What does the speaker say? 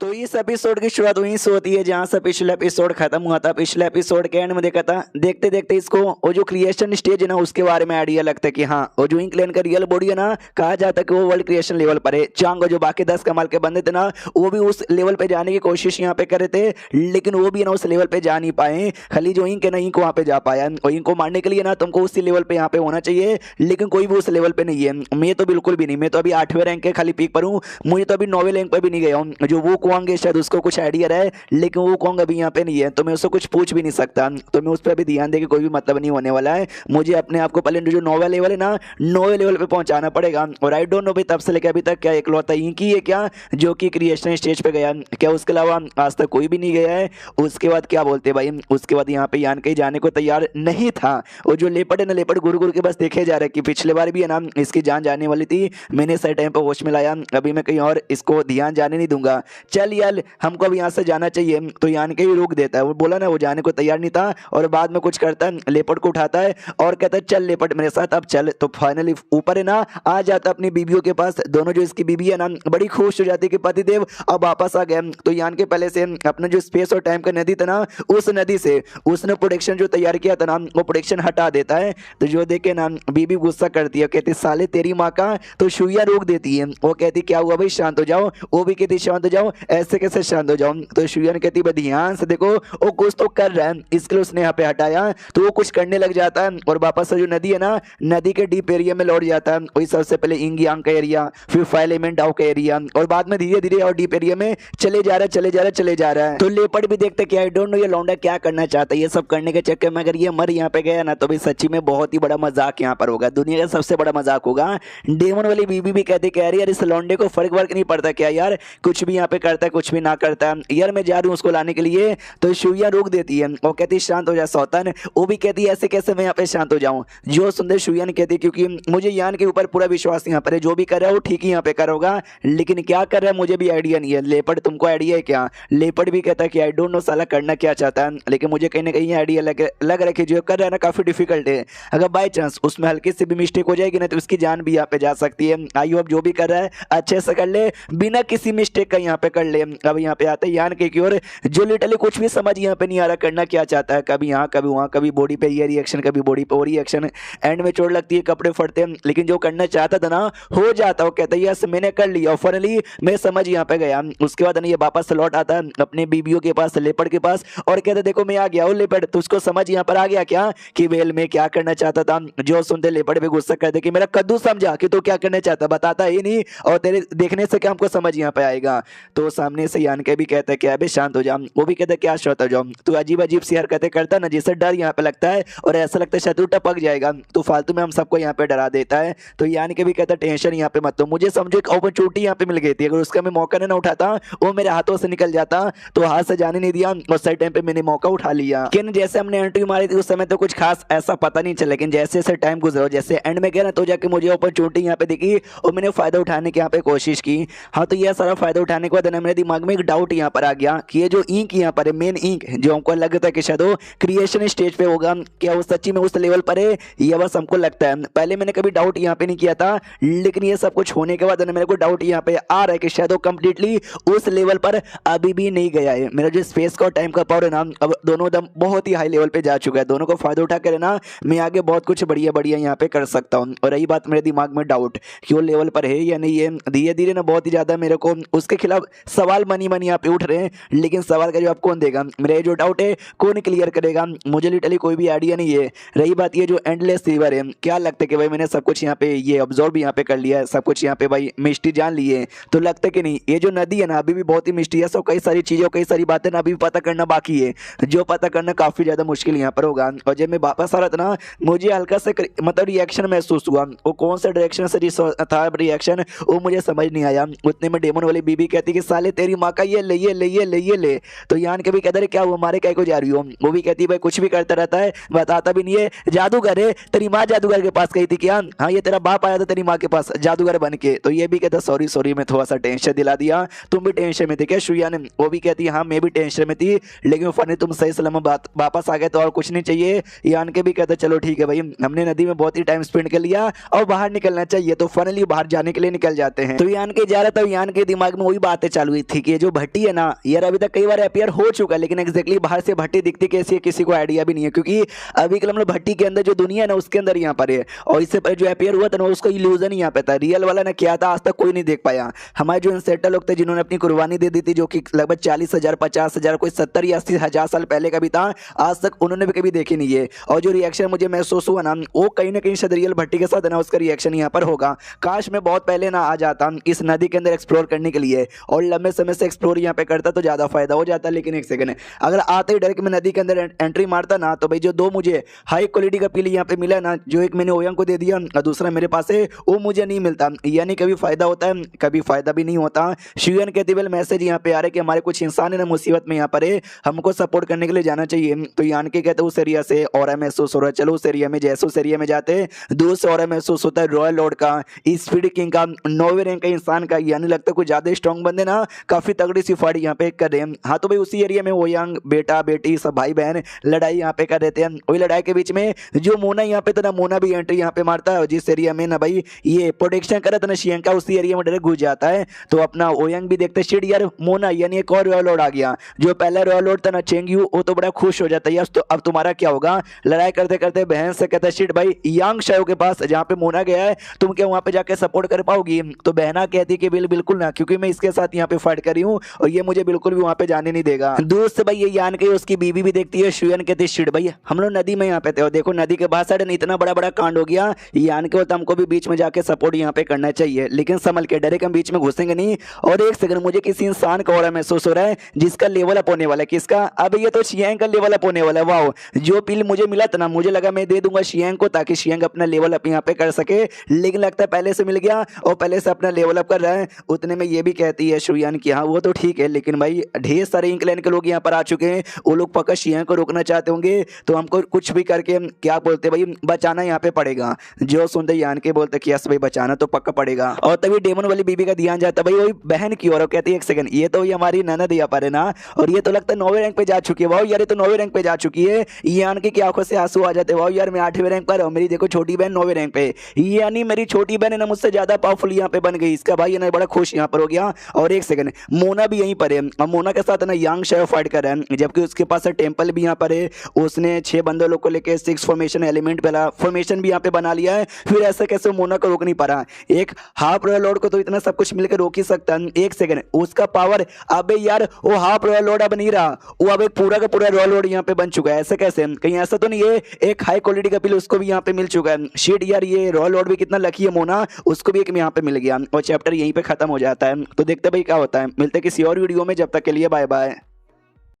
तो इस एपिसोड की शुरुआत वहीं से होती है जहां से पिछला एपिसोड खत्म हुआ था। पिछले एपिसोड के एंड में देखा था, देखते देखते इसको वो जो क्रिएशन स्टेज है ना उसके बारे में आइडिया लगता है कि हाँ वो जो इंक्लैन का रियल बॉडी है ना, कहा जाता है कि वो वर्ल्ड क्रिएशन लेवल पर है। चांग और जो बाकी 10 कमाल के बंदे थे ना, वो भी उस लेवल पे जाने की कोशिश यहाँ पे कर रहे थे, लेकिन वो भी ना उस लेवल पे जा नहीं पाए। खाली जो इंक है ना, इंक वहाँ पे जा पाया। और इंक को मारने के लिए ना तुमको उसी लेवल पे यहाँ पे होना चाहिए, लेकिन कोई भी उस लेवल पे नहीं है। मैं तो बिल्कुल भी नहीं, मैं तो अभी 8वें रैंक के खाली पीक पर हूँ। मुझे तो अभी 9वें रैंक पर भी नहीं गया हूँ। जो वो कुआंग शायद उसको कुछ आइडिया रहा है, लेकिन वो कौन अभी यहाँ पे नहीं है, तो मैं उससे कुछ पूछ भी नहीं सकता। तो मैं उस पर अभी ध्यान दे के कोई भी मतलब नहीं होने वाला है। मुझे अपने आप को पहले जो 9वां लेवल है ना, 9वें लेवल पे पहुंचाना पड़ेगा। और आई डोंट नो भाई तब से लेकर अभी तक क्या इकलौता ही की है क्या जो कि क्रिएशन स्टेज पे गया, क्या उसके अलावा आज तक कोई भी नहीं गया है। उसके बाद क्या बोलते भाई, उसके बाद यहाँ पे यान कहीं जाने को तैयार नहीं था। और जो लेपर्ड है ना, लेपर्ड गुरु गुरु के बस देखे जा रहे कि पिछले बार भी है ना इसकी जान जाने वाली थी, मैंने सही टाइम पर होश में लाया, अभी मैं कहीं और इसको ध्यान जाने नहीं दूंगा। चल यार हमको अब यहाँ से जाना चाहिए। तो यान के ही रोक देता है, वो बोला ना वो जाने को तैयार नहीं था, और बाद में कुछ करता है, लेपर्ड को उठाता है और कहता है चल लेपर्ड मेरे साथ अब चल। तो फाइनली ऊपर है ना आ जाता अपनी बीबियों के पास। दोनों जो इसकी बीबी है ना बड़ी खुश हो जाती है कि पतिदेव अब वापस आ गए। तो यान के पहले से अपना जो स्पेस और टाइम का नदी था ना, उस नदी से उसने प्रोडक्शन जो तैयार किया था ना, वो प्रोडक्शन हटा देता है। तो जो देखे ना बीबी गुस्सा करती है, कहती साले तेरी माँ का। तो शुइया रोक देती है, वो कहती क्या हुआ भाई शांत हो जाओ। वो भी कहती शांत हो जाओ, ऐसे कैसे शांत हो जाओ। तो शुइया ने कहती ध्यान से देखो वो कुछ तो कर रहा है, इसके लिए उसने यहाँ पे हटाया। तो वो कुछ करने लग जाता है और वापस से जो नदी है ना, नदी के डीप एरिया में लौट जाता है। वही सबसे पहले इंग यांग का एरिया, फिर फाइलेमेंट डाउ का एरिया, और बाद में धीरे धीरे और डीप एरिया में चले जा रहा है। तो लेपर्ड भी देखते कि आई डोंट नो ये लौंडा क्या करना चाहता है। ये सब करने के चक्कर में अगर ये मर यहाँ पे गया ना, तो भी सच्ची में बहुत ही बड़ा मजाक यहाँ पर होगा, दुनिया का सबसे बड़ा मजाक होगा। डेमन वाली बीबी भी कहती कह रही यार इस लौंडे को फर्क वर्क नहीं पड़ता क्या यार, कुछ भी यहाँ पे करता है कुछ भी ना करता है यार, मैं जा रही हूँ उसको लाने के लिए। तो शुइया रोक देती है और कहती शांत हो जा सौतन। वो भी कहती है ऐसे कैसे मैं यहाँ पे शांत हो जाऊं। जो सुंदर शुइया ने कहती क्योंकि मुझे यान के ऊपर पूरा विश्वास यहाँ पर है, जो भी कर रहा है वो ठीक ही यहाँ पे करोगा, लेकिन क्या कर रहा है मुझे भी आइडिया नहीं है। लेपर्ड तुमको आइडिया है क्या? लेपर्ड भी कहता है कि आई डोंट नो साला करना क्या चाहता है, लेकिन मुझे कहीं ना कहीं आइडिया लग रहा है कि जो कर रहा है ना काफी डिफिकल्ट है। अगर बाई चांस उसमें हल्की सी भी मिस्टेक हो जाएगी ना, तो उसकी जान भी यहाँ पे जा सकती है। आई होप जो भी कर रहा है अच्छे से कर ले, बिना किसी मिस्टेक का यहाँ पे कर ले। अब यहाँ पे आते हैं यान के की ओर, जो लिटरली कुछ भी समझ यहाँ पे नहीं आ रहा करना क्या चाहता है, कभी यहाँ कभी वहाँ, कभी बॉडी पे ये रिएक्शन, कभी बॉडी पे वो रिएक्शन, एंड में चोट लगती है, कपड़े फटते हैं, लेकिन जो करना चाहता था ना हो जाता। वो कहता है यस मैंने कर लिया, फाइनली मैं समझ यहाँ पे गया। उसके बाद ये वापस लौट आता है अपने बीबियों के पास, लेपर्ड के पास, और कहता देखो मैं आ गया हूँ लेपर्ड, तो उसको समझ यहाँ पर आ गया क्या कि वेल मैं क्या करना चाहता था। जो सुनते लेपर्ड पे गुस्सा कर दे कि मेरा कद्दू समझा कि तू क्या करना चाहता, बताता ही नहीं, और तेरे देखने से क्या हमको समझ यहाँ पे आएगा। तो सामने से यान के भी कहता है कि अबे शांत हो जा। वो भी कहता है क्या शांत हो जाओ, तू अजीब अजीब सी हरकतें करता ना, जिससे डर यहाँ पे लगता है और ऐसा लगता है शत्रु टपक जाएगा, तो फालतू में हम सबको यहाँ पे डरा देता है। तो यान के भी कहता है टेंशन यहाँ पे मत लो, मुझे समझो एक अपॉर्चुनिटी यहाँ पे मिल गई थी, अगर उसका मैं मौका ना उठाता वो मेरे हाथों से निकल जाता, तो हाथ से जाने नहीं दिया और सही टाइम पे मैंने मौका उठा लिया। लेकिन जैसे हमने एंट्री मारी थी उस समय तो कुछ खास ऐसा पता नहीं चला, लेकिन जैसे जैसे टाइम गुजरा, जैसे एंड में गया ना, तो जाके मुझे अपॉर्चुनिटी यहाँ पे दिखी और मैंने फायदा उठाने की यहाँ पे कोशिश की। हाँ तो यह सारा फायदा उठाने के बाद ना मेरे दिमाग में एक डाउट यहाँ पर आ गया कि ये जो इंक यहाँ पर है, मेन इंक जो हमको लगता है कि शायद वो क्रिएशन स्टेज पे होगा, क्या वो सच्ची में उस लेवल पर है, ये बस हमको लगता है। पहले मैंने कभी डाउट यहाँ पे नहीं किया था, लेकिन ये सब कुछ होने के बाद मेरे को डाउट यहाँ पे आ रहा है कि शायद वो कंप्लीटली उस लेवल पर अभी भी नहीं गया है। मेरा जो स्पेस का और टाइम का पावर है ना, अब दोनों दम बहुत ही हाई लेवल पे जा चुका है। दोनों को फायदा उठा कर ना मैं आगे बहुत कुछ बढ़िया बढ़िया यहाँ पे कर सकता हूँ। और रही बात मेरे दिमाग में डाउट कि वो लेवल पर है या नहीं है, धीरे धीरे ना बहुत ही ज्यादा मेरे को उसके खिलाफ सवाल मनी यहाँ पे उठ रहे हैं, लेकिन सवाल का जवाब कौन देगा, मेरा ये जो डाउट है कौन क्लियर करेगा, मुझे लिटरली कोई भी आइडिया नहीं है। रही बात ये जो एंडलेस रिवर है, क्या लगता है कि भाई मैंने सब कुछ यहाँ पे ये ऑब्जर्व यहाँ पे कर लिया है, सब कुछ यहाँ पे भाई मिस्ट्री जान ली है, तो लगता है कि नहीं ये जो नदी है ना अभी भी बहुत ही मिस्ट्री है। सब कई सारी चीजें कई सारी बातें ना अभी भी पता करना बाकी है, जो पता करना काफी ज्यादा मुश्किल यहाँ पर होगा। और जब मैं वापस आ रहा था ना, मुझे हल्का से मतलब रिएक्शन महसूस हुआ, वो कौन सा डायरेक्शन से था रिएक्शन वो मुझे समझ नहीं आया। उतने में डेमन वाली बीबी कहती कि साले तेरी माँ का ये ले ये ले ये ले ये ले। तो यान के भी कहते क्या वो हमारे क्या को जा रही हो, वो भी कहती भाई कुछ भी करता रहता है, बताता भी नहीं है, जादूगर है, तेरी माँ जादूगर के पास गई थी क्या? हाँ ये तेरा बाप आया था तेरी माँ के पास जादूगर बन के। तो ये भी कहता सॉरी सॉरी मैं थोड़ा सा टेंशन दिला दिया, तुम भी टेंशन में थे क्या शुइया ने? वो भी कहती हाँ मैं भी टेंशन में थी, लेकिन फनी तुम सही सलामत वापस आ गए तो और कुछ नहीं चाहिए। यान के भी कहता चलो ठीक है भाई, हमने नदी में बहुत ही टाइम स्पेंड कर लिया और बाहर निकलना चाहिए, तो फाइनली बाहर जाने के लिए निकल जाते हैं। तो यान के जा रहा था, यान के दिमाग में वही बातें चालू हुई थी कि ये जो भट्टी है ना यार अभी तक कई बार अपियर हो चुका है, लेकिन एग्जैक्टली बाहर से भट्टी दिखती कैसी है किसी को आइडिया भी नहीं है, क्योंकि अभी के मतलब भट्टी के अंदर जो दुनिया है ना उसके अंदर यहाँ पर है, और इससे पहले जो अपियर हुआ था ना उसका इल्यूजन ही यहाँ पे था, रियल वाला ना क्या था आज तक कोई नहीं देख पाया। हमारे जो इंसेटर लोग थे जिन्होंने अपनी कुर्बानी दे दी थी, जो कि लगभग 40,000 50,000 कोई 70 या 80,000 साल पहले का भी था, आज तक उन्होंने भी कभी देखी नहीं है। और जो रिएक्शन मुझे महसूस हुआ ना वो कहीं ना कहीं शायद रियल भट्टी के साथ है ना उसका रिएक्शन यहाँ पर होगा। काश मैं बहुत पहले ना आ जाता इस नदी के अंदर एक्सप्लोर करने के लिए और लंबे समय से एक्सप्लोर यहाँ पे करता तो ज़्यादा फायदा हो जाता। लेकिन एक सेकंड, अगर आते ही डायरेक्ट मैं नदी के अंदर एंट्री मारता ना तो भाई जो दो मुझे हाई क्वालिटी का पीली यहाँ पे मिला ना, जो एक मैंने ओयंग को दे दिया और दूसरा मेरे पास है, वो मुझे नहीं मिलता। यानी कभी फायदा होता है कभी फायदा भी नहीं होता। शियन कहती वेल मैसेज यहाँ पे आ रहा है कि हमारे कुछ इंसान है ना मुसीबत में यहाँ पर है, हमको सपोर्ट करने के लिए जाना चाहिए। तो यान के कहते उस एरिया से और महसूस हो रहा है, चलो उस एरिया में, जैसे उस एरिया में जाते दूर से और महसूस होता है रॉयल लॉर्ड का, स्पीड किंग का, 9वें रैंक का इंसान का, यानी लगता है कुछ ज्यादा स्ट्रॉन्ग बंदे ना काफी तगड़ी सी फाइट यहाँ पे कर रहे हैं। हाँ तो भाई उसी एरिया में ओयांग बेटा बेटी सब भाई बहन लड़ाई यहाँ पे कर रहे थे। वही लड़ाई के बीच में जो मोना यहाँ पे था ना, मोना भी एंट्री यहाँ पे मारता है, जिस एरिया में ना भाई ये प्रोटेक्शन कर रहा था ना शियन का, उसी एरिया में डायरेक्ट घुस जाता है। तो अपना ओयांग भी देखते शिट यार मोना यानी एक और रॉयल लॉर्ड आ गया। जो पहला रॉयल लॉर्ड था ना चेंगयू, वो तो बड़ा खुश हो जाता है, तो अब तुम्हारा क्या होगा। लड़ाई करते करते बहन से कहता है शिट भाई यांग शायो के पास जहाँ पे मोना गया है तुम क्या वहाँ पे जाके सपोर्ट कर पाओगी। तो बहना कहती कि बिल्कुल ना, क्योंकि मैं इसके साथ यहाँ पे फाइट करी हूँ और ये मुझे बिल्कुल भी वहाँ पे जाने नहीं देगा। दूर से भाई ये यान के उसकी बीवी भी देखती है, शुयन कहती है शिट भाई हम लोग नदी में यहाँ पे थे और देखो नदी के बाहर साइड इतना बड़ा बड़ा कांड हो गया, यान के तो हमको भी बीच में जाके सपोर्ट यहाँ पे करना चाहिए, लेकिन संभल के डायरेक्ट हम बीच में घुसेंगे नहीं। और एक सेकंड मुझे किसी इंसान का और महसूस हो रहा है जिसका लेवल अप होने वाला है। किसका? अब ये तो शियांग का लेवल अप होने वाला है। वाओ, जो पिल मुझे मिला था ना मुझे लगा मैं दे दूंगा शियांग को ताकि शियांग अपना लेवल अप यहाँ पे कर सके, लेकिन लगता है पहले से मिल गया और पहले से अपना लेवल अप कर रहा है। उतने में ये भी कहती है शुयान कि हाँ वो तो ठीक है, लेकिन भाई ढेर सारे इंक्लैन के लोग यहाँ पर आ चुके हैं, वो लोग पक्का शियांग को रोकना चाहते होंगे, तो हमको कुछ भी करके क्या बोलते भाई बचाना यहाँ पे पड़ेगा। जो सुनते यान के बोलते कि यस भाई बचाना तो पक्का पड़ेगा। और तभी डेमन वाली बीबी का ध्यान जाता भाई वही बहन की ओर, कहती है एक सेकंड ये तो हमारी ननद यहाँ पर है ना, और ये तो लगता है 9वें रैंक पे जा चुकी है। वाह यार ये तो 9वें रैंक पे जा चुकी है। यान की आंखों से आंसू आ जाते। वाह यार मैं 8वें रैंक पर और मेरी देखो छोटी बहन 9वें रैंक पे, यानी मेरी छोटी बहन है ना मुझसे ज्यादा पावरफुल यहाँ पे बन गई। इसका भाई है ना बड़ा खुश यहाँ पर हो गया। और एक सेकंड मोना भी यहीं पर है और मोना के साथ ना यांग शायो फाइट कर रहा है, जबकि उसके पास टेम्पल भी यहाँ पर है। उसने 6 बंदों लोग को लेकर 6 फॉर्मेशन एलिमेंट वाला फॉर्मेशन भी यहाँ पे बना लिया है। फिर ऐसा कैसे मोना को रोक नहीं पा रहा। एक हाफ रॉयल लॉर्ड को तो इतना सब कुछ मिलकर रोक ही सकता है। एक सेकंड उसका पावर, अबे यार वो हाफ रॉयल लॉर्ड अब नहीं रहा, वो अब एक पूरा का पूरा रॉयल लॉर्ड यहाँ पे बन चुका है। ऐसा कैसे? कहीं ऐसा तो नहीं है एक हाई क्वालिटी का पिल उसको भी यहाँ पे मिल चुका है। शिट यार ये रॉयल लॉर्ड भी कितना लकी है मोना, उसको भी एक यहाँ पे मिल गया और चैप्टर यहीं पे खत्म हो जाता है। तो देखते भाई क्या होता है, मिलते किसी और वीडियो में, जब तक के लिए बाय बाय।